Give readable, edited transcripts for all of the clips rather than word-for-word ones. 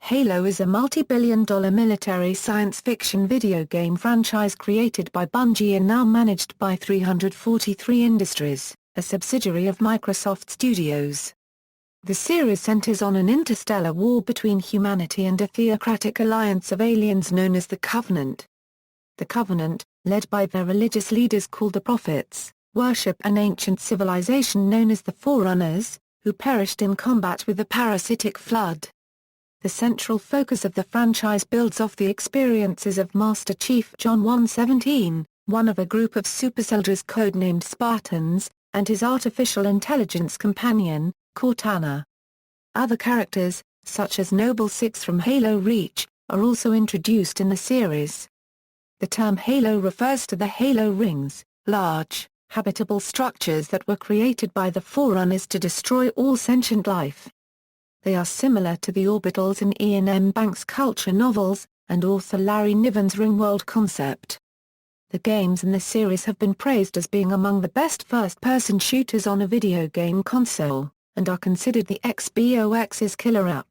Halo is a multi-billion-dollar military science fiction video game franchise created by Bungie and now managed by 343 Industries, a subsidiary of Microsoft Studios. The series centers on an interstellar war between humanity and a theocratic alliance of aliens known as the Covenant. The Covenant, led by their religious leaders called the Prophets, worship an ancient civilization known as the Forerunners, who perished in combat with the parasitic flood. The central focus of the franchise builds off the experiences of Master Chief John 117, one of a group of supersoldiers codenamed Spartans, and his artificial intelligence companion, Cortana. Other characters, such as Noble Six from Halo Reach, are also introduced in the series. The term Halo refers to the Halo rings, large, habitable structures that were created by the Forerunners to destroy all sentient life. They are similar to the Orbitals in Iain M Banks Culture novels, and author Larry Niven's Ringworld concept. The games in the series have been praised as being among the best first-person shooters on a video game console, and are considered the Xbox's killer app.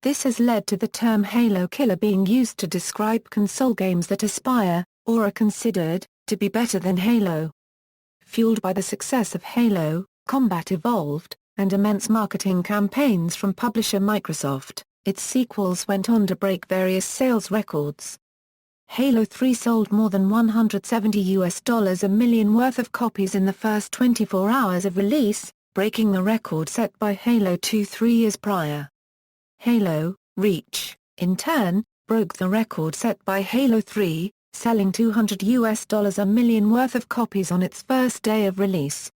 This has led to the term Halo Killer being used to describe console games that aspire, or are considered, to be better than Halo. Fueled by the success of Halo, Combat Evolved, and immense marketing campaigns from publisher Microsoft, its sequels went on to break various sales records. Halo 3 sold more than $170 million worth of copies in the first 24 hours of release, breaking the record set by Halo 2 3 years prior. Halo Reach, in turn, broke the record set by Halo 3, selling $200 million worth of copies on its first day of release.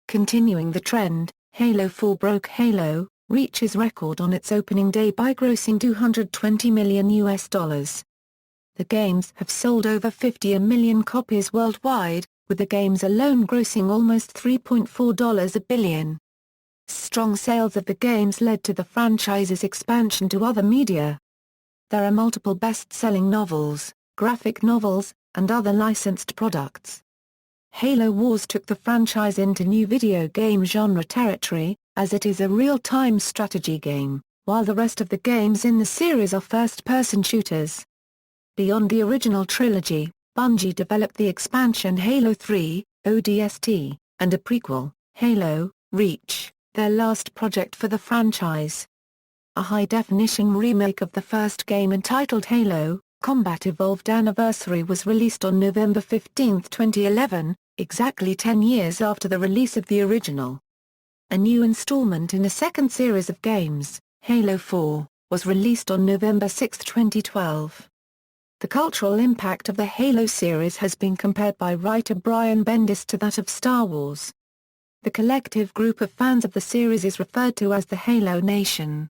Continuing the trend, Halo 4 broke Halo Reach's record on its opening day by grossing $220 million. The games have sold over 50 million copies worldwide, with the games alone grossing almost $3.4 billion. Strong sales of the games led to the franchise's expansion to other media. There are multiple best-selling novels, graphic novels, and other licensed products. Halo Wars took the franchise into new video game genre territory, as it is a real-time strategy game, while the rest of the games in the series are first-person shooters. Beyond the original trilogy, Bungie developed the expansion Halo 3, ODST, and a prequel, Halo Reach, their last project for the franchise. A high-definition remake of the first game entitled Halo Combat Evolved Anniversary was released on November 15, 2011, exactly 10 years after the release of the original. A new installment in a second series of games, Halo 4, was released on November 6, 2012. The cultural impact of the Halo series has been compared by writer Brian Bendis to that of Star Wars. The collective group of fans of the series is referred to as the Halo Nation.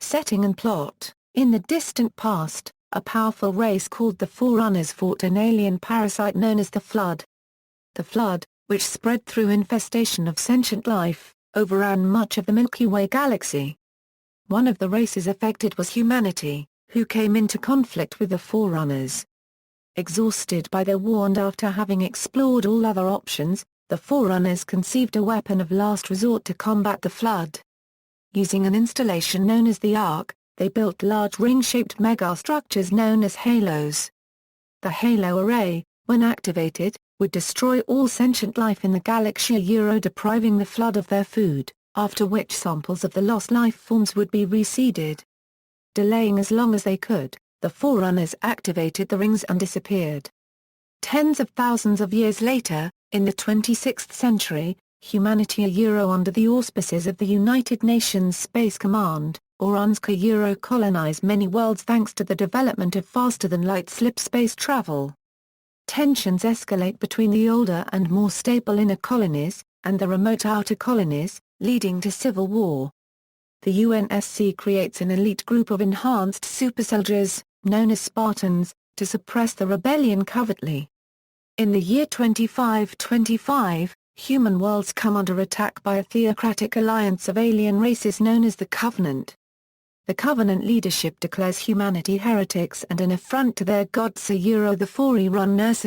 Setting and plot: in the distant past, a powerful race called the Forerunners fought an alien parasite known as the Flood. The Flood, which spread through infestation of sentient life, overran much of the Milky Way galaxy. One of the races affected was humanity, who came into conflict with the Forerunners. Exhausted by their war and after having explored all other options, the Forerunners conceived a weapon of last resort to combat the Flood. Using an installation known as the Ark, they built large ring-shaped megastructures known as halos. The Halo Array, when activated, would destroy all sentient life in the galaxy, depriving the Flood of their food, after which samples of the lost life forms would be reseeded. Delaying as long as they could, the Forerunners activated the rings and disappeared. Tens of thousands of years later, in the 26th century, humanity under the auspices of the United Nations Space Command, or UNSCA colonized many worlds thanks to the development of faster-than-light slip space travel. Tensions escalate between the older and more stable inner colonies, and the remote outer colonies, leading to civil war. The UNSC creates an elite group of enhanced supersoldiers, known as Spartans, to suppress the rebellion covertly. In the year 2525, human worlds come under attack by a theocratic alliance of alien races known as the Covenant. The Covenant leadership declares humanity heretics and an affront to their gods the Forerunners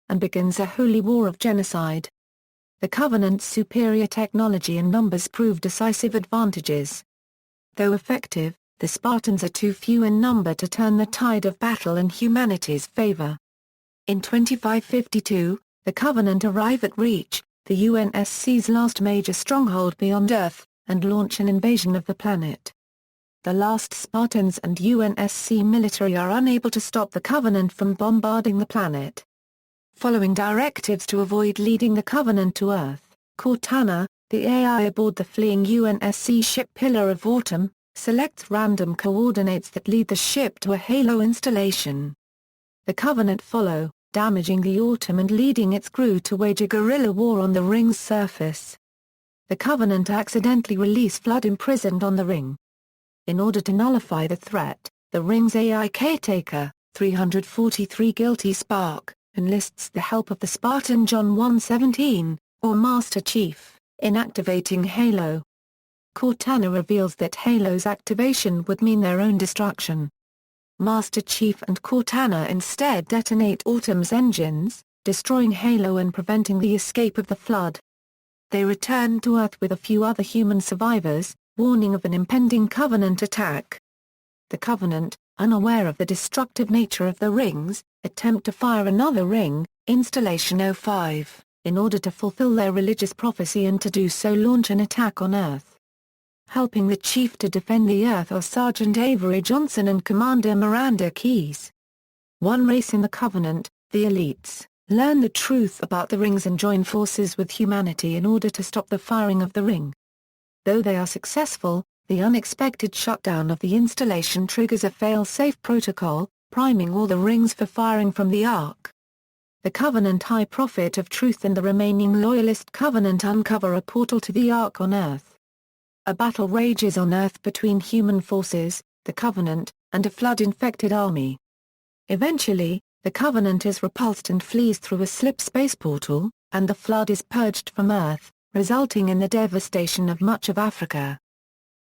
and begins a holy war of genocide. The Covenant's superior technology and numbers prove decisive advantages. Though effective, the Spartans are too few in number to turn the tide of battle in humanity's favor. In 2552, the Covenant arrive at Reach, the UNSC's last major stronghold beyond Earth, and launch an invasion of the planet. The last Spartans and UNSC military are unable to stop the Covenant from bombarding the planet. Following directives to avoid leading the Covenant to Earth, Cortana, the AI aboard the fleeing UNSC ship Pillar of Autumn, selects random coordinates that lead the ship to a Halo installation. The Covenant follow, damaging the Autumn and leading its crew to wage a guerrilla war on the ring's surface. The Covenant accidentally release Flood imprisoned on the ring. In order to nullify the threat, the ring's AI caretaker, 343 Guilty Spark, enlists the help of the Spartan John 117, or Master Chief, in activating Halo. Cortana reveals that Halo's activation would mean their own destruction. Master Chief and Cortana instead detonate Autumn's engines, destroying Halo and preventing the escape of the Flood. They return to Earth with a few other human survivors, warning of an impending Covenant attack. The Covenant, unaware of the destructive nature of the rings, attempt to fire another ring, Installation 05, in order to fulfill their religious prophecy and to do so launch an attack on Earth. Helping the Chief to defend the Earth are Sergeant Avery Johnson and Commander Miranda Keyes. One race in the Covenant, the Elites, learn the truth about the rings and join forces with humanity in order to stop the firing of the ring. Though they are successful, the unexpected shutdown of the installation triggers a fail-safe protocol, priming all the rings for firing from the Ark. The Covenant High Prophet of Truth and the remaining Loyalist Covenant uncover a portal to the Ark on Earth. A battle rages on Earth between human forces, the Covenant, and a Flood-infected army. Eventually, the Covenant is repulsed and flees through a slip space portal, and the Flood is purged from Earth, resulting in the devastation of much of Africa.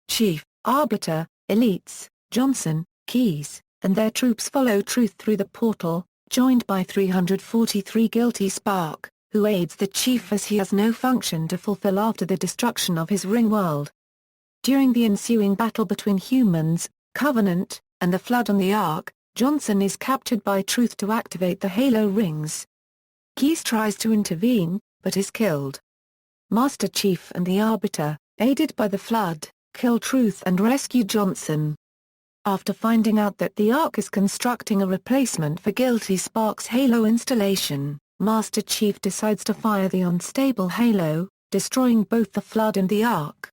Chief, Arbiter, Elites, Johnson, Keyes, and their troops follow Truth through the portal, joined by 343 Guilty Spark, who aids the Chief as he has no function to fulfill after the destruction of his Ringworld. During the ensuing battle between humans, Covenant, and the Flood on the Ark, Johnson is captured by Truth to activate the Halo rings. Keyes tries to intervene, but is killed. Master Chief and the Arbiter, aided by the Flood, kill Truth and rescue Johnson. After finding out that the Ark is constructing a replacement for Guilty Spark's Halo installation, Master Chief decides to fire the unstable Halo, destroying both the Flood and the Ark.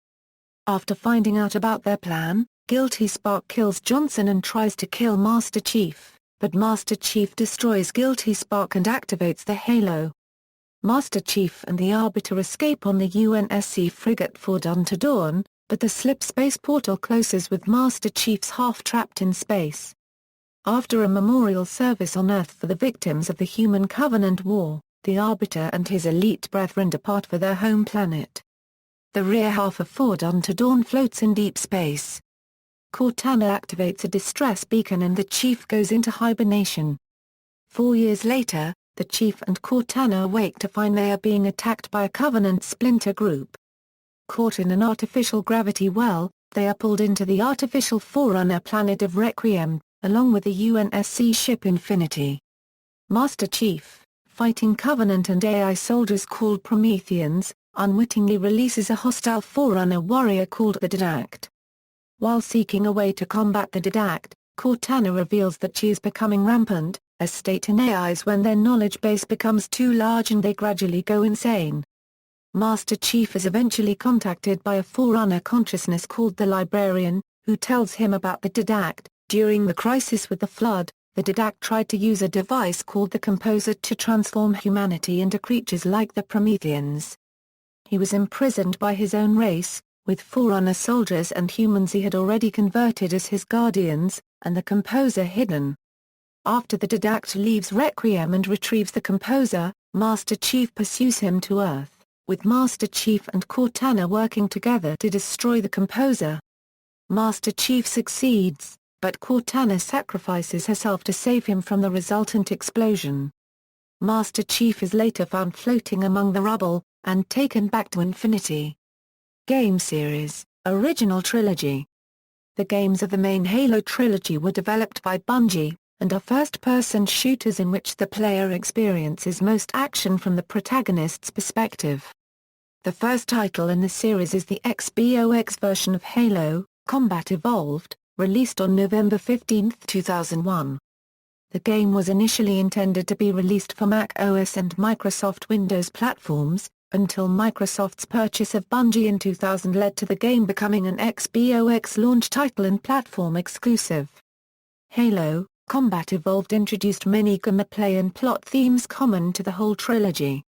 After finding out about their plan, Guilty Spark kills Johnson and tries to kill Master Chief, but Master Chief destroys Guilty Spark and activates the Halo. Master Chief and the Arbiter escape on the UNSC frigate For Dawn to Dawn, but the slip space portal closes with Master Chief's half-trapped in space. After a memorial service on Earth for the victims of the Human Covenant War, the Arbiter and his elite brethren depart for their home planet. The rear half of For Dawn to Dawn floats in deep space. Cortana activates a distress beacon and the Chief goes into hibernation. 4 years later, the Chief and Cortana awake to find they are being attacked by a Covenant splinter group. Caught in an artificial gravity well, they are pulled into the artificial Forerunner planet of Requiem, along with the UNSC ship Infinity. Master Chief, fighting Covenant and AI soldiers called Prometheans, unwittingly releases a hostile Forerunner warrior called the Didact. While seeking a way to combat the Didact, Cortana reveals that she is becoming rampant, a state in AIs when their knowledge base becomes too large and they gradually go insane. Master Chief is eventually contacted by a Forerunner consciousness called the Librarian, who tells him about the Didact. During the crisis with the Flood, the Didact tried to use a device called the Composer to transform humanity into creatures like the Prometheans. He was imprisoned by his own race, with Forerunner soldiers and humans he had already converted as his guardians, and the Composer hidden. After the Didact leaves Requiem and retrieves the Composer, Master Chief pursues him to Earth, with Master Chief and Cortana working together to destroy the Composer. Master Chief succeeds, but Cortana sacrifices herself to save him from the resultant explosion. Master Chief is later found floating among the rubble, and taken back to Infinity. Game Series, Original Trilogy. The games of the main Halo trilogy were developed by Bungie, and are first-person shooters in which the player experiences most action from the protagonist's perspective. The first title in the series is the XBOX version of Halo, Combat Evolved, released on November 15, 2001. The game was initially intended to be released for Mac OS and Microsoft Windows platforms, until Microsoft's purchase of Bungie in 2000 led to the game becoming an XBOX launch title and platform exclusive. Halo, Combat Evolved introduced many gameplay and plot themes common to the whole trilogy.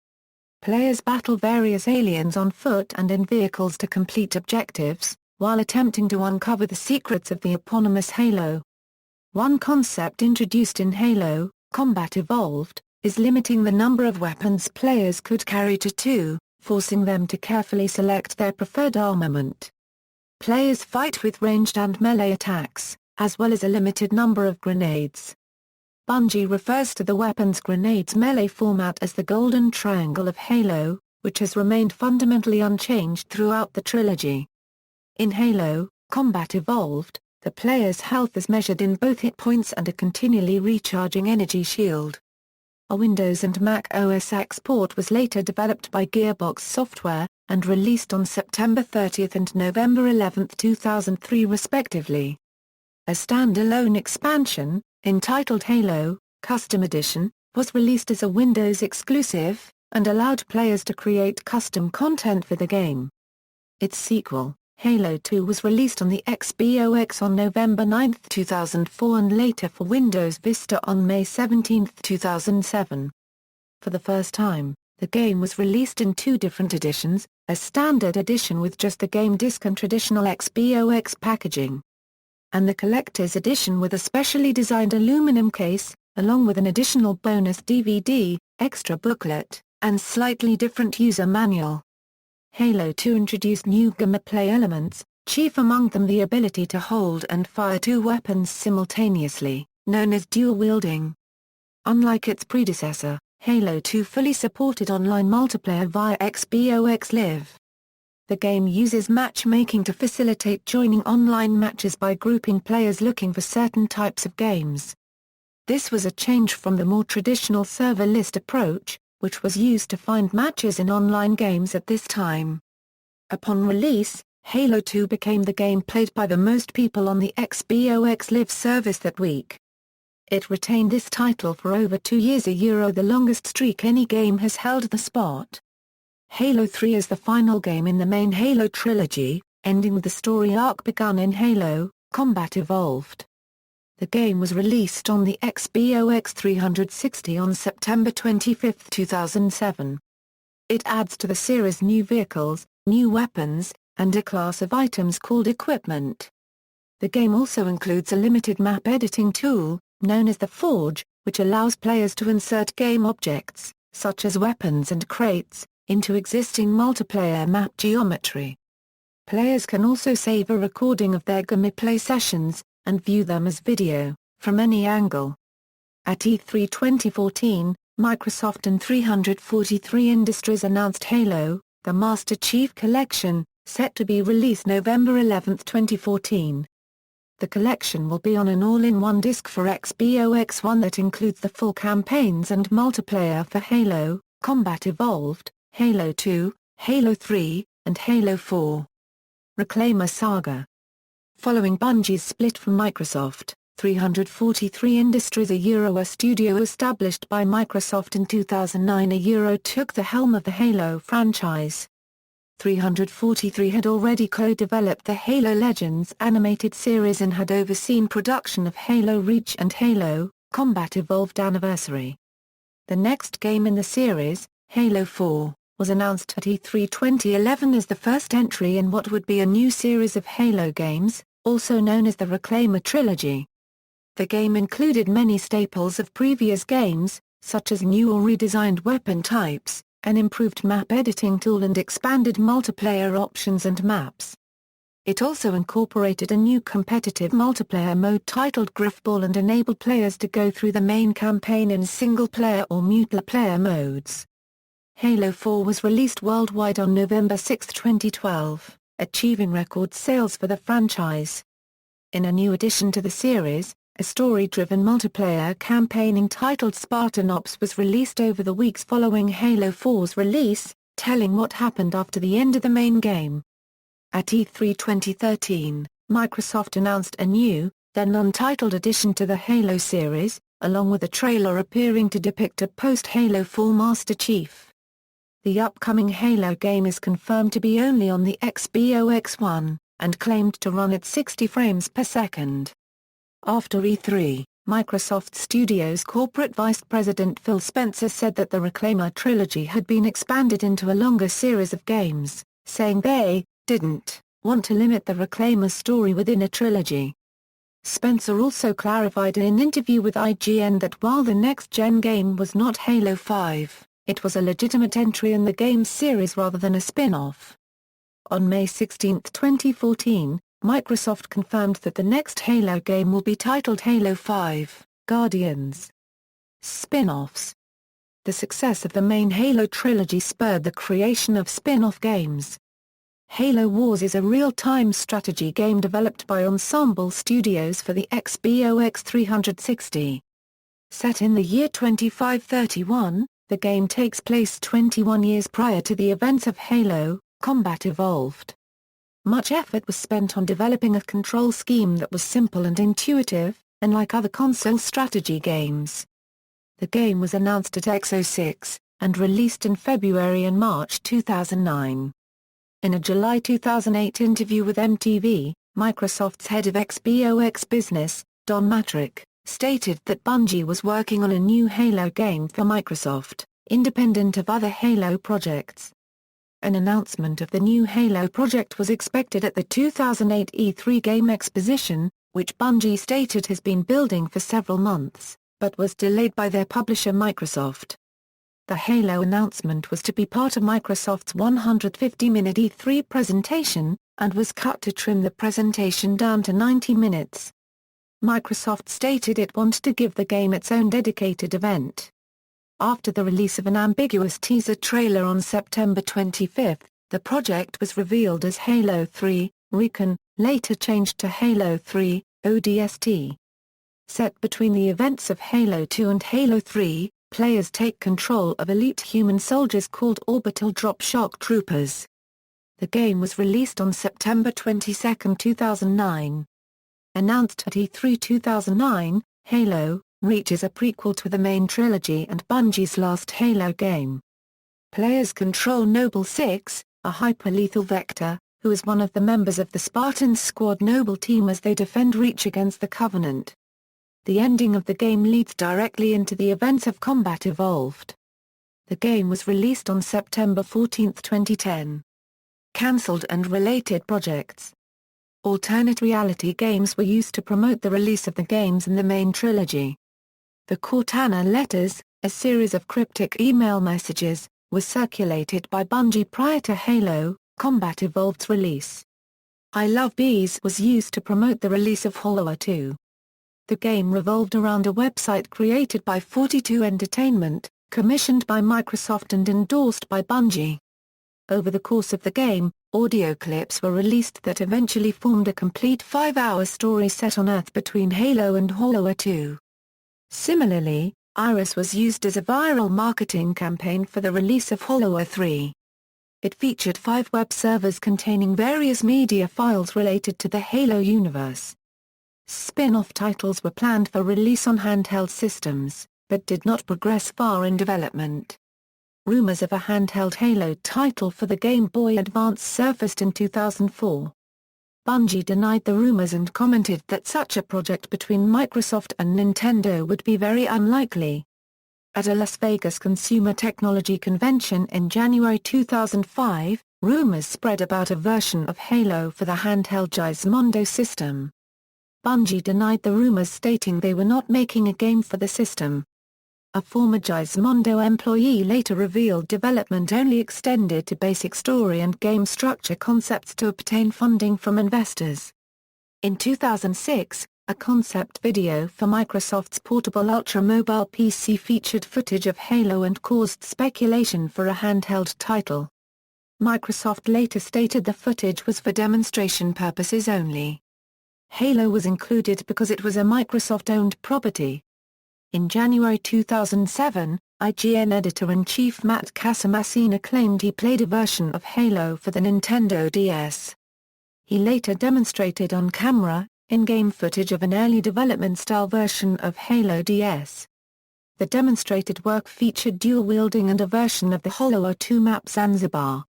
Players battle various aliens on foot and in vehicles to complete objectives, while attempting to uncover the secrets of the eponymous Halo. One concept introduced in Halo, Combat Evolved, is limiting the number of weapons players could carry to 2, forcing them to carefully select their preferred armament. Players fight with ranged and melee attacks, as well as a limited number of grenades. Bungie refers to the weapons grenades melee format as the Golden Triangle of Halo, which has remained fundamentally unchanged throughout the trilogy. In Halo, Combat Evolved, the player's health is measured in both hit points and a continually recharging energy shield. A Windows and Mac OS X port was later developed by Gearbox Software, and released on September 30 and November 11, 2003 respectively. A standalone expansion, entitled Halo, Custom Edition, was released as a Windows exclusive, and allowed players to create custom content for the game. Its sequel, Halo 2, was released on the XBOX on November 9, 2004 and later for Windows Vista on May 17, 2007. For the first time, the game was released in 2 different editions, a standard edition with just the game disc and traditional XBOX packaging, and the collector's edition with a specially designed aluminum case, along with an additional bonus DVD, extra booklet, and slightly different user manual. Halo 2 introduced new gameplay elements, chief among them the ability to hold and fire 2 weapons simultaneously, known as dual wielding. Unlike its predecessor, Halo 2 fully supported online multiplayer via XBOX Live. The game uses matchmaking to facilitate joining online matches by grouping players looking for certain types of games. This was a change from the more traditional server list approach, which was used to find matches in online games at this time. Upon release, Halo 2 became the game played by the most people on the XBOX Live service that week. It retained this title for over 2 years, the longest streak any game has held the spot. Halo 3 is the final game in the main Halo trilogy, ending with the story arc begun in Halo, Combat Evolved. The game was released on the XBOX 360 on September 25, 2007. It adds to the series new vehicles, new weapons, and a class of items called equipment. The game also includes a limited map editing tool, known as the Forge, which allows players to insert game objects, such as weapons and crates, into existing multiplayer map geometry. Players can also save a recording of their gameplay sessions, and view them as video, from any angle. At E3 2014, Microsoft and 343 Industries announced Halo, the Master Chief Collection, set to be released November 11, 2014. The collection will be on an all-in-one disc for XBOX One that includes the full campaigns and multiplayer for Halo, Combat Evolved, Halo 2, Halo 3, and Halo 4. Reclaimer Saga. Following Bungie's split from Microsoft, 343 Industries, a studio established by Microsoft in 2009, took the helm of the Halo franchise. 343 had already co-developed the Halo Legends animated series and had overseen production of Halo Reach and Halo, Combat Evolved Anniversary. The next game in the series, Halo 4, was announced at E3 2011 as the first entry in what would be a new series of Halo games, also known as the Reclaimer Trilogy. The game included many staples of previous games, such as new or redesigned weapon types, an improved map editing tool and expanded multiplayer options and maps. It also incorporated a new competitive multiplayer mode titled Griffball and enabled players to go through the main campaign in single-player or multiplayer modes. Halo 4 was released worldwide on November 6, 2012, achieving record sales for the franchise. In a new addition to the series, a story-driven multiplayer campaign entitled Spartan Ops was released over the weeks following Halo 4's release, telling what happened after the end of the main game. At E3 2013, Microsoft announced a new, then untitled addition to the Halo series, along with a trailer appearing to depict a post-Halo 4 Master Chief. The upcoming Halo game is confirmed to be only on the Xbox One, and claimed to run at 60 frames per second. After E3, Microsoft Studios corporate vice president Phil Spencer said that the Reclaimer trilogy had been expanded into a longer series of games, saying they didn't want to limit the Reclaimer story within a trilogy. Spencer also clarified in an interview with IGN that while the next-gen game was not Halo 5, it was a legitimate entry in the game's series rather than a spin-off. On May 16, 2014, Microsoft confirmed that the next Halo game will be titled Halo 5, Guardians. Spin-offs. The success of the main Halo trilogy spurred the creation of spin-off games. Halo Wars is a real-time strategy game developed by Ensemble Studios for the Xbox 360. Set in the year 2531, the game takes place 21 years prior to the events of Halo: Combat Evolved. Much effort was spent on developing a control scheme that was simple and intuitive, unlike other console strategy games. The game was announced at X06, and released in February and March 2009. In a July 2008 interview with MTV, Microsoft's head of Xbox business, Don Matrick, stated that Bungie was working on a new Halo game for Microsoft, independent of other Halo projects. An announcement of the new Halo project was expected at the 2008 E3 Game Exposition, which Bungie stated has been building for several months, but was delayed by their publisher Microsoft. The Halo announcement was to be part of Microsoft's 150-minute E3 presentation, and was cut to trim the presentation down to 90 minutes. Microsoft stated it wanted to give the game its own dedicated event. After the release of an ambiguous teaser trailer on September 25, the project was revealed as Halo 3, Recon, later changed to Halo 3, ODST. Set between the events of Halo 2 and Halo 3, players take control of elite human soldiers called Orbital Drop Shock Troopers. The game was released on September 22, 2009. Announced at E3 2009, Halo Reach is a prequel to the main trilogy and Bungie's last Halo game. Players control Noble 6, a hyperlethal Vector, who is one of the members of the Spartans squad Noble team as they defend Reach against the Covenant. The ending of the game leads directly into the events of Combat Evolved. The game was released on September 14, 2010. Cancelled and related projects. Alternate reality games were used to promote the release of the games in the main trilogy. The Cortana letters, a series of cryptic email messages, were circulated by Bungie prior to Halo: Combat Evolved's release. I Love Bees was used to promote the release of Halo 2. The game revolved around a website created by 42 Entertainment, commissioned by Microsoft and endorsed by Bungie. Over the course of the game, audio clips were released that eventually formed a complete 5-hour story set on Earth between Halo and Halo 2. Similarly, Iris was used as a viral marketing campaign for the release of Halo 3. It featured 5 web servers containing various media files related to the Halo universe. Spin-off titles were planned for release on handheld systems, but did not progress far in development. Rumors of a handheld Halo title for the Game Boy Advance surfaced in 2004. Bungie denied the rumors and commented that such a project between Microsoft and Nintendo would be very unlikely. At a Las Vegas consumer technology convention in January 2005, rumors spread about a version of Halo for the handheld Gizmondo system. Bungie denied the rumors, stating they were not making a game for the system. A former Gizmondo employee later revealed development only extended to basic story and game structure concepts to obtain funding from investors. In 2006, a concept video for Microsoft's portable ultra-mobile PC featured footage of Halo and caused speculation for a handheld title. Microsoft later stated the footage was for demonstration purposes only. Halo was included because it was a Microsoft-owned property. In January 2007, IGN editor-in-chief Matt Casamassina claimed he played a version of Halo for the Nintendo DS. He later demonstrated on camera, in-game footage of an early development-style version of Halo DS. The demonstrated work featured dual-wielding and a version of the Holo 2 map Zanzibar.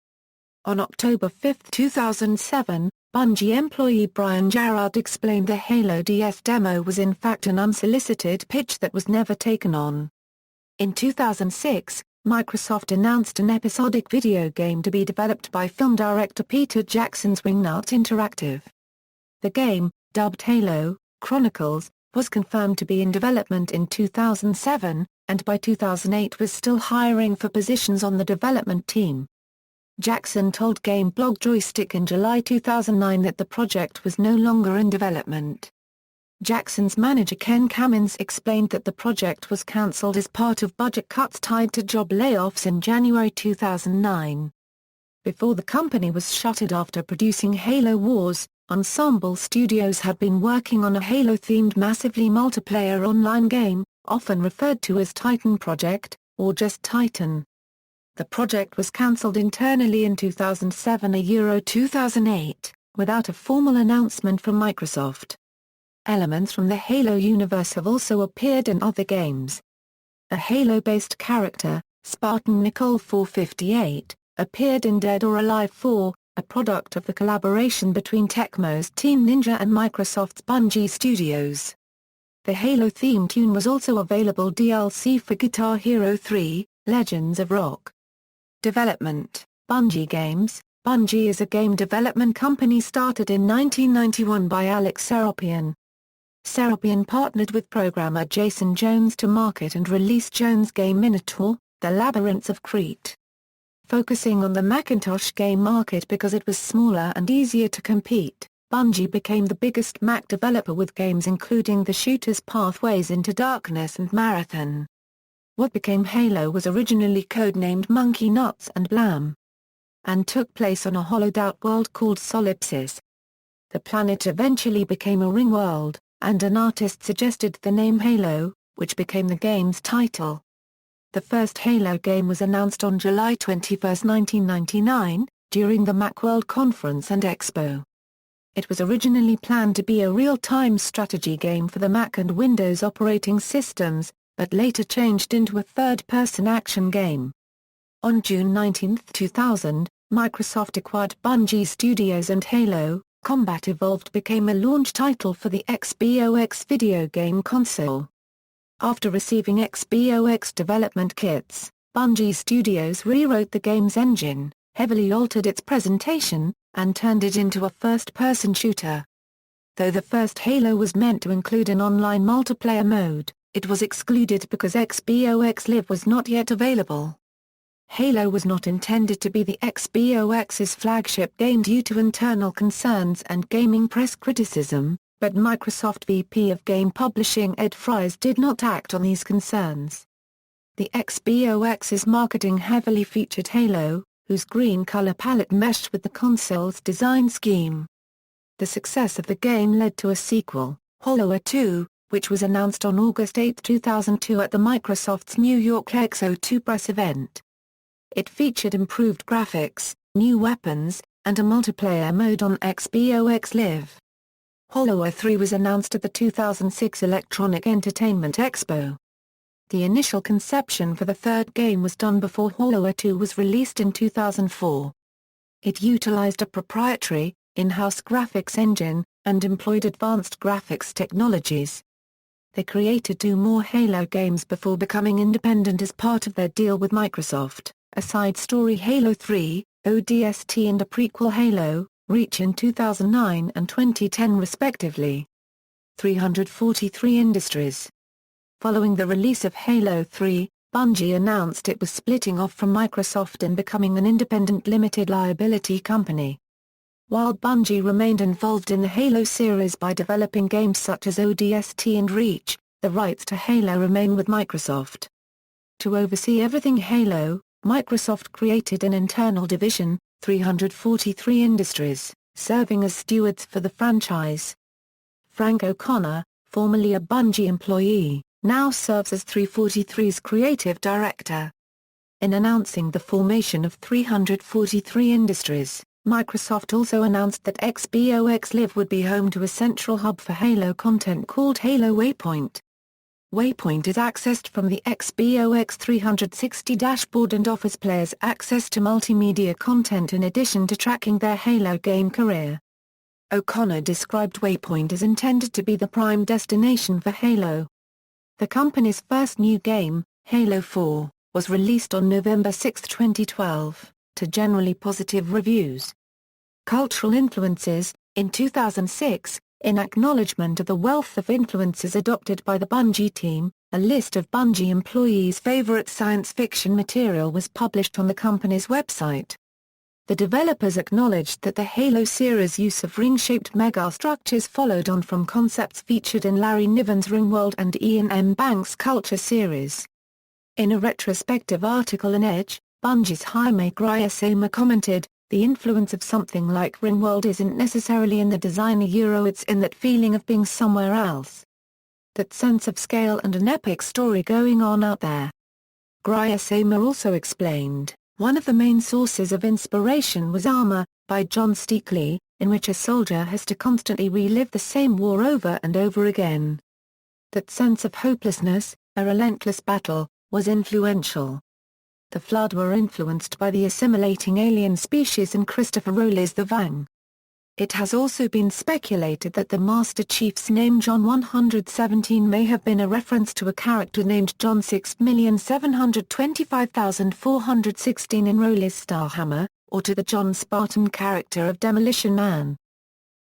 On October 5, 2007, Bungie employee Brian Jarrard explained the Halo DS demo was in fact an unsolicited pitch that was never taken on. In 2006, Microsoft announced an episodic video game to be developed by film director Peter Jackson's Wingnut Interactive. The game, dubbed Halo Chronicles, was confirmed to be in development in 2007, and by 2008 was still hiring for positions on the development team. Jackson told game blog Joystick in July 2009 that the project was no longer in development. Jackson's manager Ken Cummins explained that the project was cancelled as part of budget cuts tied to job layoffs in January 2009. Before the company was shuttered after producing Halo Wars, Ensemble Studios had been working on a Halo-themed massively multiplayer online game, often referred to as Titan Project, or just Titan. The project was cancelled internally in 2007-2008, without a formal announcement from Microsoft. Elements from the Halo universe have also appeared in other games. A Halo-based character, Spartan Nicole 458, appeared in Dead or Alive 4, a product of the collaboration between Tecmo's Team Ninja and Microsoft's Bungie Studios. The Halo theme tune was also available DLC for Guitar Hero 3, Legends of Rock. Development, Bungie Games. Bungie is a game development company started in 1991 by Alex Seropian. Seropian partnered with programmer Jason Jones to market and release Jones' game Minotaur, The Labyrinths of Crete. Focusing on the Macintosh game market because it was smaller and easier to compete, Bungie became the biggest Mac developer with games including the shooters Pathways into Darkness and Marathon. What became Halo was originally codenamed Monkey Nuts and Blam, and took place on a hollowed-out world called Solipsis. The planet eventually became a Ringworld, and an artist suggested the name Halo, which became the game's title. The first Halo game was announced on July 21, 1999, during the Macworld Conference and Expo. It was originally planned to be a real-time strategy game for the Mac and Windows operating systems, but later changed into a third-person action game. On June 19, 2000, Microsoft acquired Bungie Studios and Halo Combat Evolved became a launch title for the XBOX video game console. After receiving XBOX development kits, Bungie Studios rewrote the game's engine, heavily altered its presentation, and turned it into a first-person shooter. Though the first Halo was meant to include an online multiplayer mode, it was excluded because XBOX Live was not yet available. Halo was not intended to be the XBOX's flagship game due to internal concerns and gaming press criticism, but Microsoft VP of Game Publishing Ed Fries did not act on these concerns. The XBOX's marketing heavily featured Halo, whose green color palette meshed with the console's design scheme. The success of the game led to a sequel, Holo 2, which was announced on August 8, 2002 at the Microsoft's New York XO2 press event. It featured improved graphics, new weapons, and a multiplayer mode on XBOX Live. Holo 3 was announced at the 2006 Electronic Entertainment Expo. The initial conception for the third game was done before Holo 2 was released in 2004. It utilized a proprietary, in-house graphics engine, and employed advanced graphics technologies. They created 2 more Halo games before becoming independent as part of their deal with Microsoft, a side story Halo 3, ODST and a prequel Halo, Reach in 2009 and 2010 respectively. 343 Industries. Following the release of Halo 3, Bungie announced it was splitting off from Microsoft and becoming an independent limited liability company. While Bungie remained involved in the Halo series by developing games such as ODST and Reach, the rights to Halo remain with Microsoft. To oversee everything Halo, Microsoft created an internal division, 343 Industries, serving as stewards for the franchise. Frank O'Connor, formerly a Bungie employee, now serves as 343's creative director. In announcing the formation of 343 Industries, Microsoft also announced that Xbox Live would be home to a central hub for Halo content called Halo Waypoint. Waypoint is accessed from the Xbox 360 dashboard and offers players access to multimedia content in addition to tracking their Halo game career. O'Connor described Waypoint as intended to be the prime destination for Halo. The company's first new game, Halo 4, was released on November 6, 2012, to generally positive reviews. Cultural influences. In 2006, in acknowledgement of the wealth of influences adopted by the Bungie team, a list of Bungie employees' favorite science fiction material was published on the company's website. The developers acknowledged that the Halo series' use of ring-shaped megastructures followed on from concepts featured in Larry Niven's Ringworld and Iain M Banks Culture series. In a retrospective article in Edge, Bungie's Jaime Gryasema commented, "The influence of something like Ringworld isn't necessarily in the design it's in that feeling of being somewhere else. That sense of scale and an epic story going on out there." Gryasema also explained, one of the main sources of inspiration was Armor, by John Steakley, in which a soldier has to constantly relive the same war over and over again. That sense of hopelessness, a relentless battle, was influential. The Flood were influenced by the assimilating alien species and Christopher Rowley's The Vang. It has also been speculated that the Master Chief's name John 117 may have been a reference to a character named John 6,725,416 in Rowley's Starhammer, or to the John Spartan character of Demolition Man.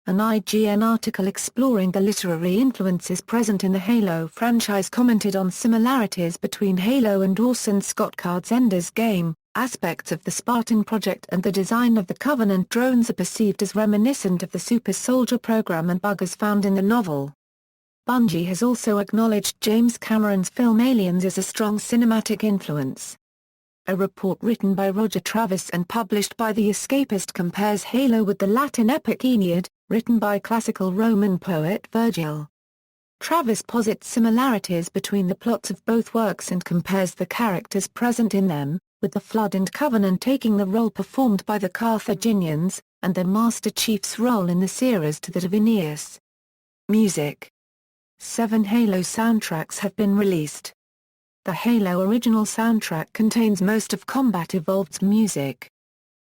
An IGN article exploring the literary influences present in the Halo franchise commented on similarities between Halo and Orson Scott Card's Ender's Game. Aspects of the Spartan project and the design of the Covenant drones are perceived as reminiscent of the Super Soldier program and buggers found in the novel. Bungie has also acknowledged James Cameron's film Aliens as a strong cinematic influence. A report written by Roger Travis and published by The Escapist compares Halo with the Latin epic Aeneid, written by classical Roman poet Virgil. Travis posits similarities between the plots of both works and compares the characters present in them, with the Flood and Covenant taking the role performed by the Carthaginians, and the Master Chief's role in the series to that of Aeneas. Music. 7 Halo soundtracks have been released. The Halo original soundtrack contains most of Combat Evolved's music.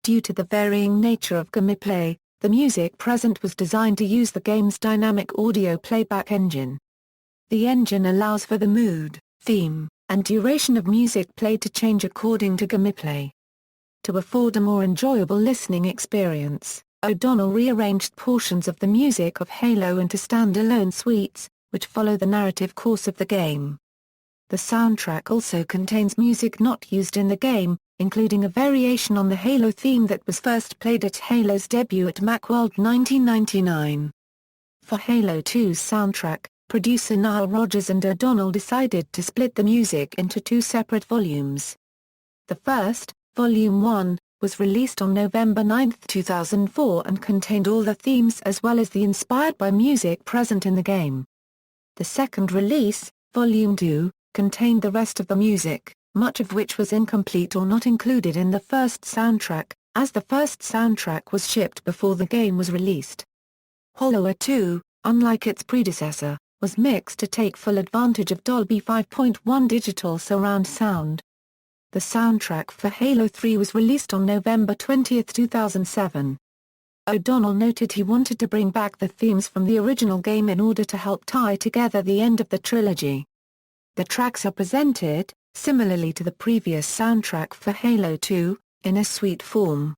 Due to the varying nature of gameplay, the music present was designed to use the game's dynamic audio playback engine. The engine allows for the mood, theme, and duration of music played to change according to gameplay. To afford a more enjoyable listening experience, O'Donnell rearranged portions of the music of Halo into standalone suites, which follow the narrative course of the game. The soundtrack also contains music not used in the game, including a variation on the Halo theme that was first played at Halo's debut at Macworld 1999. For Halo 2's soundtrack, producer Nile Rodgers and O'Donnell decided to split the music into 2 separate volumes. The first, Volume 1, was released on November 9, 2004 and contained all the themes as well as the inspired by music present in the game. The second release, Volume 2, contained the rest of the music, much of which was incomplete or not included in the first soundtrack, as the first soundtrack was shipped before the game was released. Hollower 2, unlike its predecessor, was mixed to take full advantage of Dolby 5.1 digital surround sound. The soundtrack for Halo 3 was released on November 20, 2007. O'Donnell noted he wanted to bring back the themes from the original game in order to help tie together the end of the trilogy. The tracks are presented, similarly to the previous soundtrack for Halo 2, in a suite form.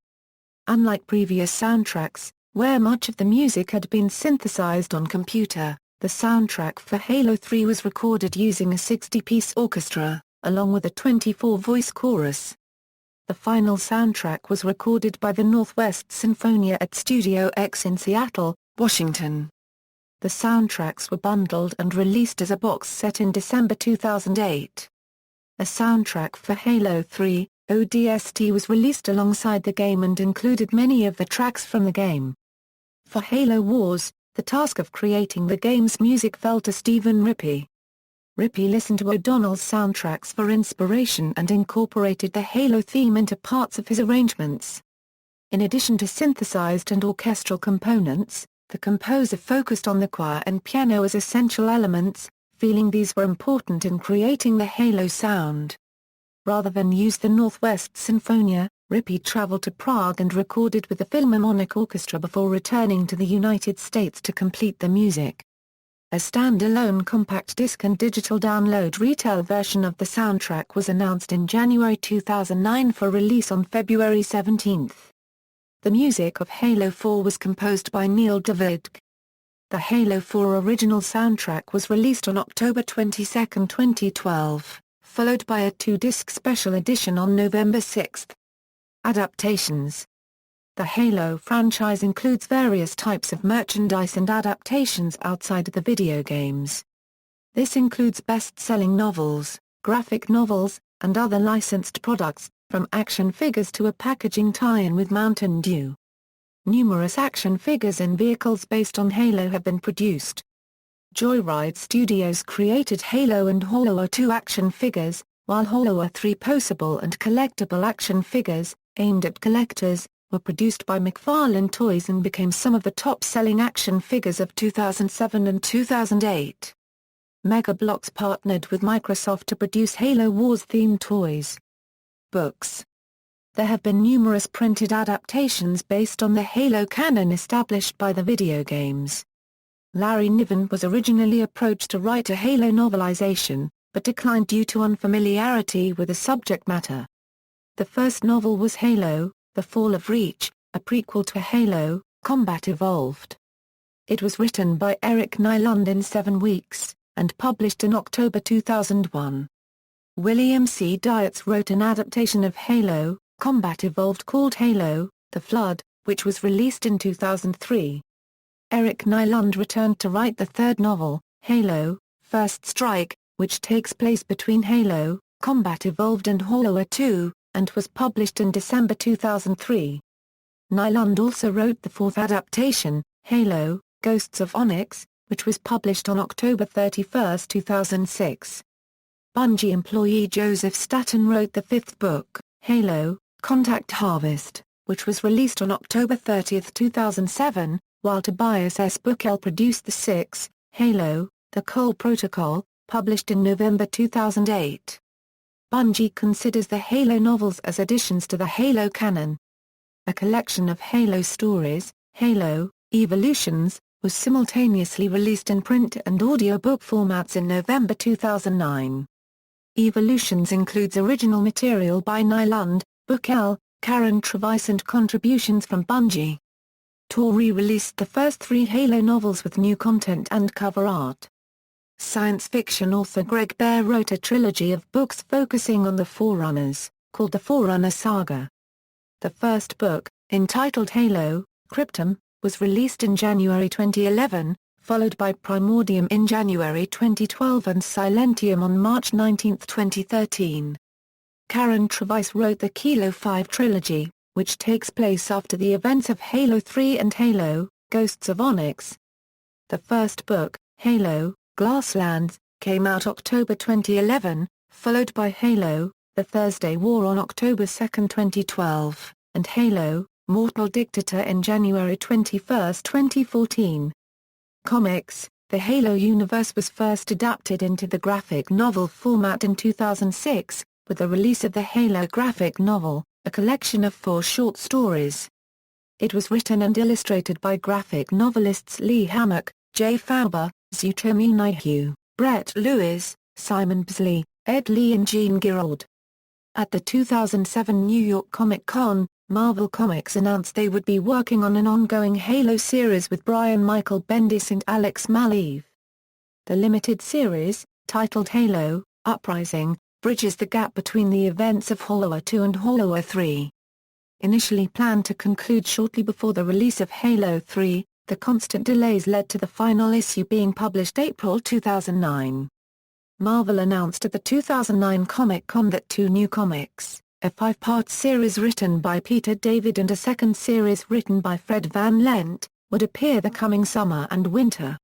Unlike previous soundtracks, where much of the music had been synthesized on computer, the soundtrack for Halo 3 was recorded using a 60-piece orchestra, along with a 24-voice chorus. The final soundtrack was recorded by the Northwest Sinfonia at Studio X in Seattle, Washington. The soundtracks were bundled and released as a box set in December 2008. A soundtrack for Halo 3, ODST was released alongside the game and included many of the tracks from the game. For Halo Wars, the task of creating the game's music fell to Stephen Rippey. Rippey listened to O'Donnell's soundtracks for inspiration and incorporated the Halo theme into parts of his arrangements. In addition to synthesized and orchestral components, the composer focused on the choir and piano as essential elements, feeling these were important in creating the Halo sound. Rather than use the Northwest Sinfonia, Rippey traveled to Prague and recorded with the Philharmonic Orchestra before returning to the United States to complete the music. A standalone compact disc and digital download retail version of the soundtrack was announced in January 2009 for release on February 17. The music of Halo 4 was composed by Neil David. The Halo 4 original soundtrack was released on October 22, 2012, followed by a 2-disc special edition on November 6. Adaptations. The Halo franchise includes various types of merchandise and adaptations outside of the video games. This includes best-selling novels, graphic novels, and other licensed products, from action figures to a packaging tie-in with Mountain Dew. Numerous action figures and vehicles based on Halo have been produced. Joyride Studios created Halo and Holo 2 action figures, while Holo 3 posable and collectible action figures, aimed at collectors, were produced by McFarlane Toys and became some of the top-selling action figures of 2007 and 2008. Mega Bloks partnered with Microsoft to produce Halo Wars-themed toys. Books. There have been numerous printed adaptations based on the Halo canon established by the video games. Larry Niven was originally approached to write a Halo novelization, but declined due to unfamiliarity with the subject matter. The first novel was Halo: The Fall of Reach, a prequel to Halo: Combat Evolved. It was written by Eric Nylund in 7 weeks, and published in October 2001. William C. Dietz wrote an adaptation of Halo: Combat Evolved called Halo: The Flood, which was released in 2003. Eric Nylund returned to write the third novel, Halo: First Strike, which takes place between Halo: Combat Evolved and Holo 2, and was published in December 2003. Nylund also wrote the fourth adaptation, Halo: Ghosts of Onyx, which was published on October 31, 2006. Bungie employee Joseph Staten wrote the fifth book, Halo: Contact Harvest, which was released on October 30, 2007, while Tobias S. Buchel produced the sixth, Halo: The Cole Protocol, published in November 2008. Bungie considers the Halo novels as additions to the Halo canon. A collection of Halo stories, Halo: Evolutions, was simultaneously released in print and audiobook formats in November 2009. Evolutions includes original material by Nylund, Buchel, Karen Travice and contributions from Bungie. Tor re-released the first 3 Halo novels with new content and cover art. Science fiction author Greg Bear wrote a trilogy of books focusing on the Forerunners, called the Forerunner Saga. The first book, entitled Halo: Cryptum, was released in January 2011, followed by Primordium in January 2012 and Silentium on March 19, 2013. Karen Travice wrote the Kilo 5 trilogy, which takes place after the events of Halo 3 and Halo: Ghosts of Onyx. The first book, Halo: Glasslands, came out October 2011, followed by Halo: The Thursday War on October 2, 2012, and Halo: Mortal Dictator in January 21, 2014. Comics. The Halo universe was first adapted into the graphic novel format in 2006, with the release of the Halo graphic novel, a collection of 4 short stories. It was written and illustrated by graphic novelists Lee Hammock, Jay Fauber, Tsutomu Naihu, Brett Lewis, Simon Bisley, Ed Lee and Jean Giraud. At the 2007 New York Comic Con, Marvel Comics announced they would be working on an ongoing Halo series with Brian Michael Bendis and Alex Maleev. The limited series, titled Halo: Uprising, bridges the gap between the events of Holo 2 and Holo 3. Initially planned to conclude shortly before the release of Halo 3, the constant delays led to the final issue being published April 2009. Marvel announced at the 2009 Comic-Con that 2 new comics, a 5-part series written by Peter David and a second series written by Fred Van Lent, would appear the coming summer and winter.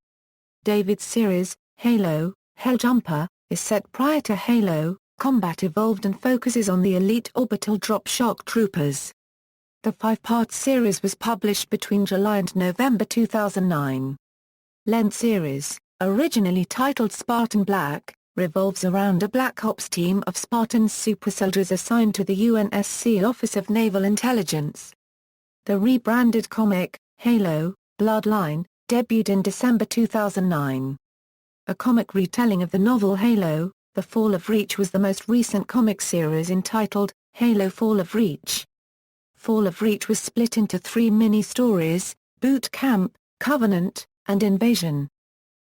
David's series, Halo, Helljumper, is set prior to Halo, Combat Evolved and focuses on the elite orbital drop shock troopers. The 5-part series was published between July and November 2009. Length series, originally titled Spartan Black, revolves around a Black Ops team of Spartans supersoldiers assigned to the UNSC Office of Naval Intelligence. The rebranded comic, Halo, Bloodline, debuted in December 2009. A comic retelling of the novel Halo, The Fall of Reach was the most recent comic series entitled, Halo Fall of Reach. Fall of Reach was split into 3 mini-stories, Boot Camp, Covenant, and Invasion.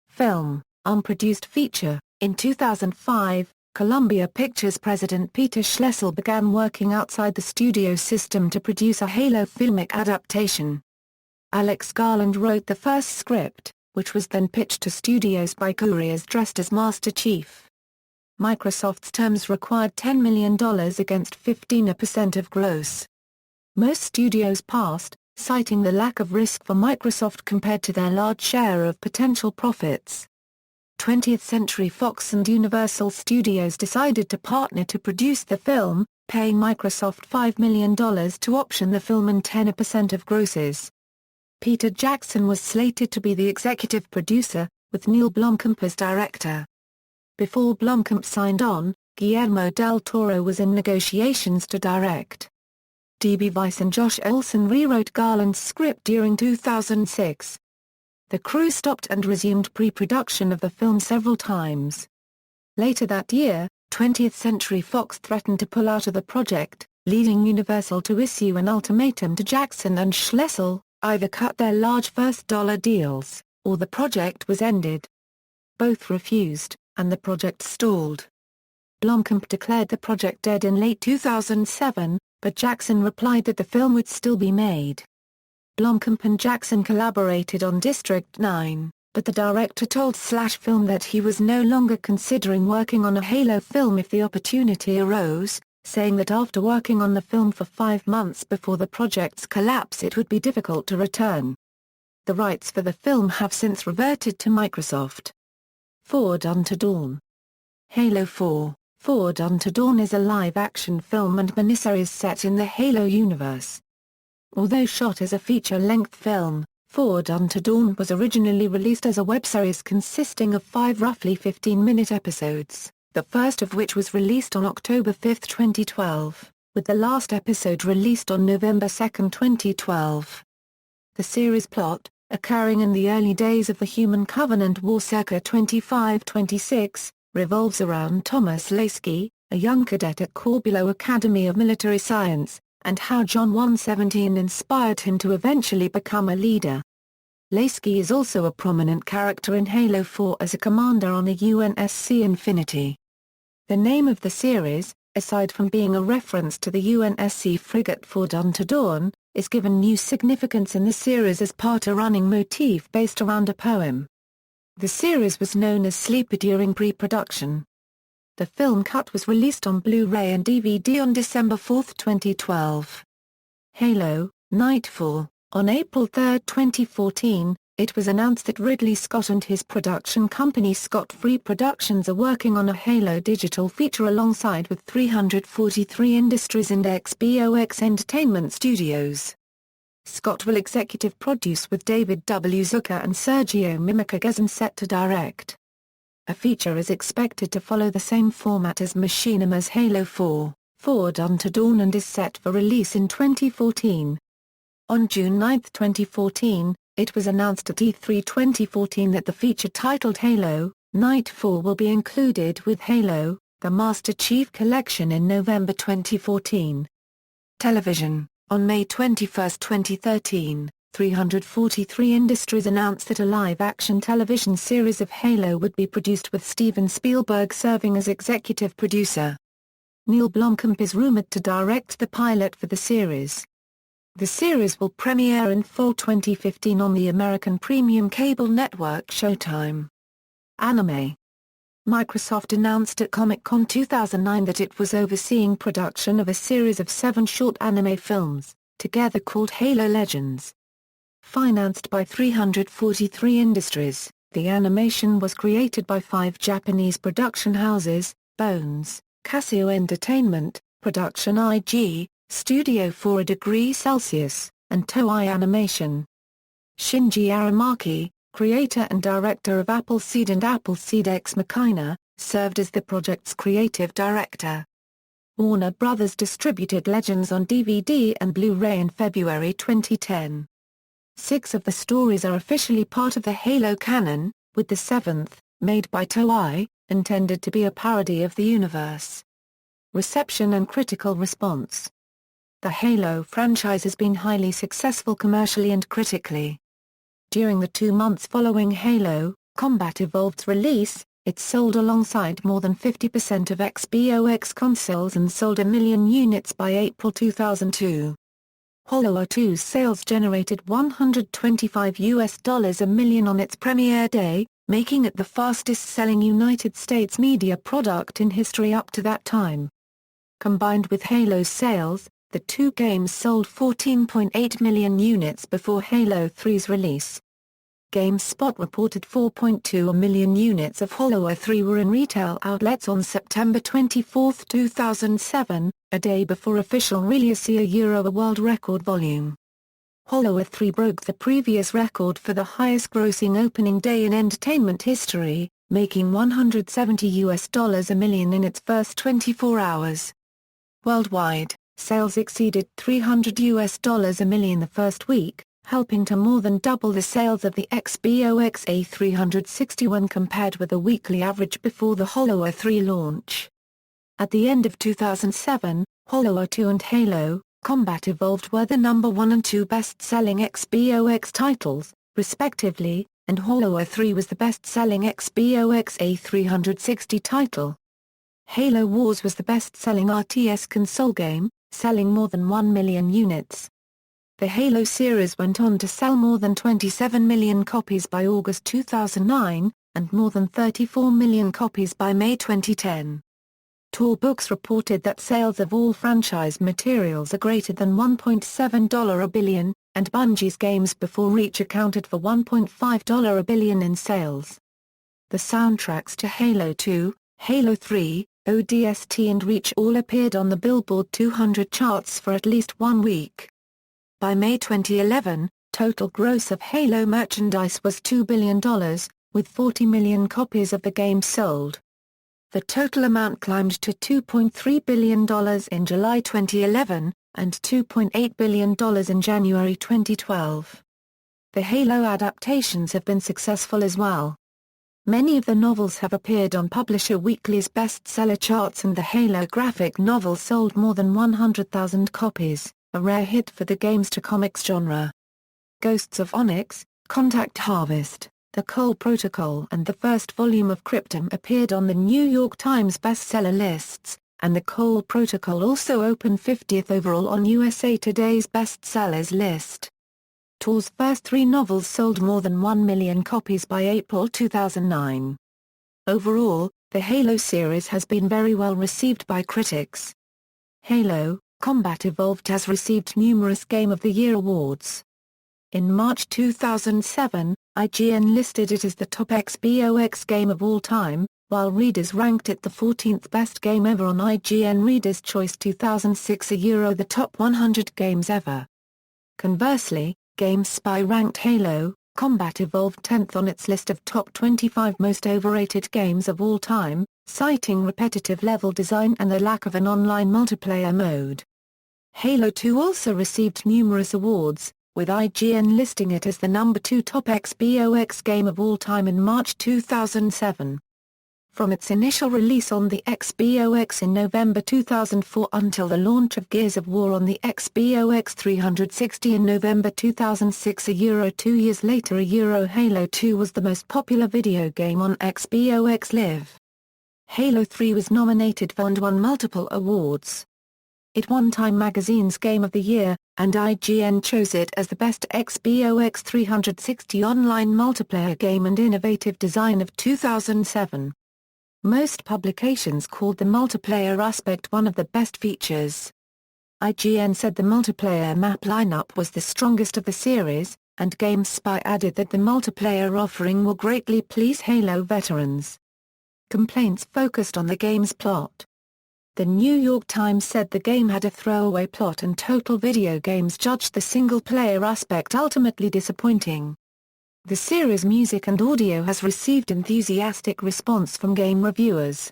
Film, unproduced feature. In 2005, Columbia Pictures president Peter Schlessel began working outside the studio system to produce a Halo filmic adaptation. Alex Garland wrote the first script, which was then pitched to studios by couriers dressed as Master Chief. Microsoft's terms required $10 million against 15% of gross. Most studios passed, citing the lack of risk for Microsoft compared to their large share of potential profits. 20th Century Fox and Universal Studios decided to partner to produce the film, paying Microsoft $5 million to option the film and 10% of grosses. Peter Jackson was slated to be the executive producer, with Neil Blomkamp as director. Before Blomkamp signed on, Guillermo del Toro was in negotiations to direct. D.B. Weiss and Josh Olson rewrote Garland's script during 2006. The crew stopped and resumed pre-production of the film several times. Later that year, 20th Century Fox threatened to pull out of the project, leading Universal to issue an ultimatum to Jackson and Schlessel, either cut their large first-dollar deals, or the project was ended. Both refused, and the project stalled. Blomkamp declared the project dead in late 2007, but Jackson replied that the film would still be made. Blomkamp and Jackson collaborated on District 9, but the director told Film that he was no longer considering working on a Halo film if the opportunity arose, saying that after working on the film for 5 months before the project's collapse it would be difficult to return. The rights for the film have since reverted to Microsoft. Forward Unto Dawn. Halo 4, Forward Unto Dawn is a live-action film and miniseries set in the Halo universe. Although shot as a feature-length film, Forward Unto Dawn was originally released as a web series consisting of 5 roughly 15-minute episodes, the first of which was released on October 5, 2012, with the last episode released on November 2, 2012. The series plot, occurring in the early days of the Human Covenant War circa 25-26, revolves around Thomas Lasky, a young cadet at Corbulo Academy of Military Science, and how John 117 inspired him to eventually become a leader. Lasky is also a prominent character in Halo 4 as a commander on the UNSC Infinity. The name of the series, aside from being a reference to the UNSC frigate Forward Unto Dawn, is given new significance in the series as part of a running motif based around a poem. The series was known as Sleeper during pre-production. The film cut was released on Blu-ray and DVD on December 4, 2012. Halo, Nightfall. On April 3, 2014, it was announced that Ridley Scott and his production company Scott Free Productions are working on a Halo digital feature alongside with 343 Industries and XBOX Entertainment Studios. Scott will executive produce with David W. Zucker and Sergio Mimicagazan set to direct. A feature is expected to follow the same format as Machinima's Halo 4, Forward Unto Dawn and is set for release in 2014. On June 9, 2014, it was announced at E3 2014 that the feature titled Halo, Nightfall will be included with Halo, the Master Chief Collection in November 2014. Television. On May 21, 2013, 343 Industries announced that a live-action television series of Halo would be produced with Steven Spielberg serving as executive producer. Neil Blomkamp is rumored to direct the pilot for the series. The series will premiere in fall 2015 on the American premium cable network Showtime. Anime. Microsoft announced at Comic-Con 2009 that it was overseeing production of a series of 7 short anime films, together called Halo Legends. Financed by 343 Industries, the animation was created by 5 Japanese production houses: Bones, Casio Entertainment, Production IG, Studio 4 Degree Celsius, and Toei Animation. Shinji Aramaki, creator and director of Appleseed and Appleseed Ex Machina, served as the project's creative director. Warner Brothers distributed Legends on DVD and Blu-ray in February 2010. 6 of the stories are officially part of the Halo canon, with the 7th, made by Toei, intended to be a parody of the universe. Reception and critical response. The Halo franchise has been highly successful commercially and critically. During the 2 months following Halo Combat Evolved's release, it sold alongside more than 50% of Xbox consoles and sold 1 million units by April 2002. Halo 2's sales generated $125 million on its premiere day, making it the fastest-selling United States media product in history up to that time. Combined with Halo's sales, the 2 games sold 14.8 million units before Halo 3's release. GameSpot reported 4.2 million units of Halo 3 were in retail outlets on September 24, 2007, a day before official release a world record volume. Halo 3 broke the previous record for the highest-grossing opening day in entertainment history, making $170 million in its first 24 hours. Worldwide, sales exceeded $300 million the first week, helping to more than double the sales of the Xbox A360 when compared with the weekly average before the Halo 3 launch. At the end of 2007, Halo 2 and Halo Combat Evolved were the number 1 and 2 best-selling Xbox titles, respectively, and Halo 3 was the best-selling Xbox A360 title. Halo Wars was the best-selling RTS console game, selling more than 1 million units. The Halo series went on to sell more than 27 million copies by August 2009, and more than 34 million copies by May 2010. Tor Books reported that sales of all franchise materials are greater than $1.7 billion, and Bungie's games before Reach accounted for $1.5 billion in sales. The soundtracks to Halo 2, Halo 3, ODST and Reach all appeared on the Billboard 200 charts for at least 1 week. By May 2011, total gross of Halo merchandise was $2 billion, with 40 million copies of the game sold. The total amount climbed to $2.3 billion in July 2011, and $2.8 billion in January 2012. The Halo adaptations have been successful as well. Many of the novels have appeared on Publisher Weekly's bestseller charts, and the Halo graphic novel sold more than 100,000 copies, a rare hit for the games-to-comics genre. Ghosts of Onyx, Contact Harvest, The Cole Protocol and the first volume of Cryptum appeared on the New York Times bestseller lists, and The Cole Protocol also opened 50th overall on USA Today's bestsellers list. Tor's first 3 novels sold more than 1 million copies by April 2009. Overall, the Halo series has been very well received by critics. Halo Combat Evolved has received numerous Game of the Year awards. In March 2007, IGN listed it as the top Xbox game of all time, while readers ranked it the 14th best game ever on IGN Reader's Choice 2006 the top 100 games ever. Conversely, GameSpy ranked Halo Combat Evolved 10th on its list of top 25 most overrated games of all time, citing repetitive level design and the lack of an online multiplayer mode. Halo 2 also received numerous awards, with IGN listing it as the number 2 top Xbox game of all time in March 2007. From its initial release on the Xbox in November 2004 until the launch of Gears of War on the Xbox 360 in November 2006 2 years later Halo 2 was the most popular video game on Xbox Live. Halo 3 was nominated for and won multiple awards. It won Time Magazine's Game of the Year, and IGN chose it as the best Xbox 360 online multiplayer game and innovative design of 2007. Most publications called the multiplayer aspect one of the best features. IGN said the multiplayer map lineup was the strongest of the series, and GameSpy added that the multiplayer offering will greatly please Halo veterans. Complaints focused on the game's plot. The New York Times said the game had a throwaway plot and Total Video Games judged the single-player aspect ultimately disappointing. The series' music and audio has received enthusiastic response from game reviewers.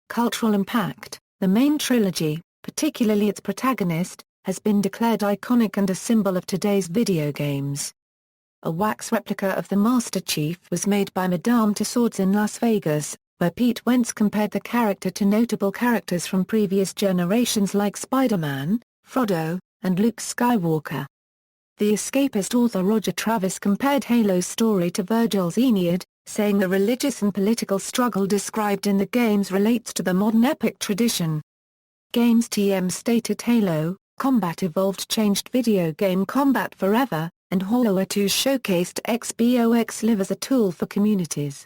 Cultural impact. The main trilogy, particularly its protagonist, has been declared iconic and a symbol of today's video games. A wax replica of the Master Chief was made by Madame Tussauds in Las Vegas, where Pete Wentz compared the character to notable characters from previous generations like Spider-Man, Frodo, and Luke Skywalker. The escapist author Roger Travis compared Halo's story to Virgil's Aeneid, saying the religious and political struggle described in the games relates to the modern epic tradition. Games TM stated Halo Combat Evolved changed video game combat forever, and Halo 2 showcased XBOX Live as a tool for communities.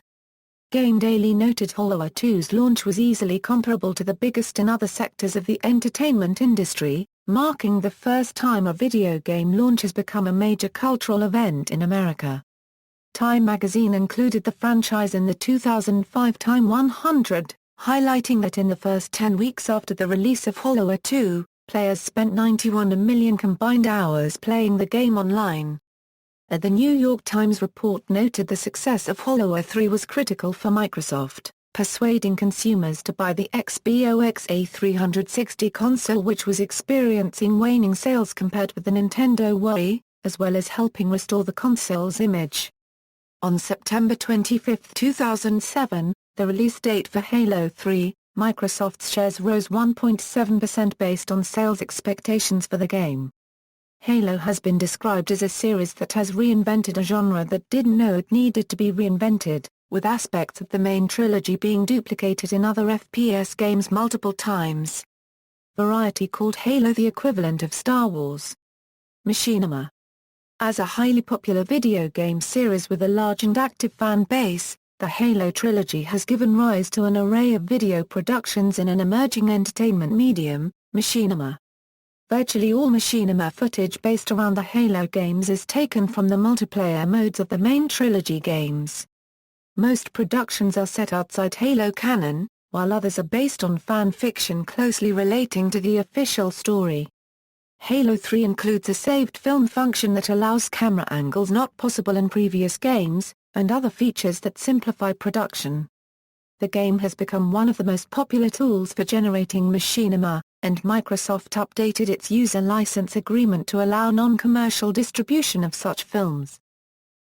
Game Daily noted Halo 2's launch was easily comparable to the biggest in other sectors of the entertainment industry, marking the first time a video game launch has become a major cultural event in America. Time magazine included the franchise in the 2005 Time 100, highlighting that in the first 10 weeks after the release of Halo 2, players spent 91 million combined hours playing the game online. The New York Times report noted the success of Halo 3 was critical for Microsoft, persuading consumers to buy the Xbox A360 console, which was experiencing waning sales compared with the Nintendo Wii, as well as helping restore the console's image. On September 25, 2007, the release date for Halo 3, Microsoft's shares rose 1.7% based on sales expectations for the game. Halo has been described as a series that has reinvented a genre that didn't know it needed to be reinvented, with aspects of the main trilogy being duplicated in other FPS games multiple times. Variety called Halo the equivalent of Star Wars. Machinima. As a highly popular video game series with a large and active fan base, the Halo trilogy has given rise to an array of video productions in an emerging entertainment medium, machinima. Virtually all machinima footage based around the Halo games is taken from the multiplayer modes of the main trilogy games. Most productions are set outside Halo canon, while others are based on fan fiction closely relating to the official story. Halo 3 includes a saved film function that allows camera angles not possible in previous games, and other features that simplify production. The game has become one of the most popular tools for generating machinima, and Microsoft updated its user license agreement to allow non-commercial distribution of such films.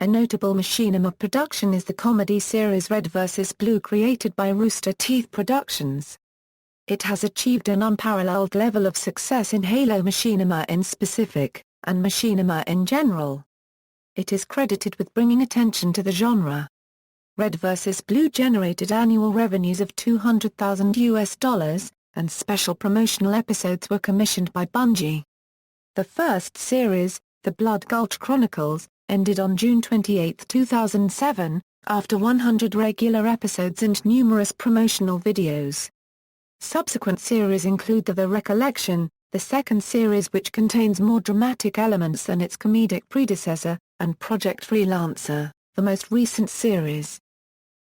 A notable machinima production is the comedy series Red vs. Blue created by Rooster Teeth Productions. It has achieved an unparalleled level of success in Halo machinima in specific, and machinima in general. It is credited with bringing attention to the genre. Red vs. Blue generated annual revenues of $200,000, and special promotional episodes were commissioned by Bungie. The first series, The Blood Gulch Chronicles, ended on June 28, 2007, after 100 regular episodes and numerous promotional videos. Subsequent series include The Recollection, the second series which contains more dramatic elements than its comedic predecessor, and Project Freelancer, the most recent series.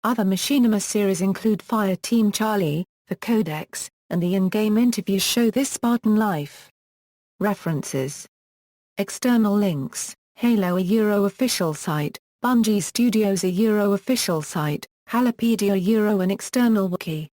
Other machinima series include Fire Team Charlie, The Codex, and the in-game interview show This Spartan Life. References. External links: Halo a Euro official site, Bungie Studios a Euro official site, Halopedia Euro an external wiki.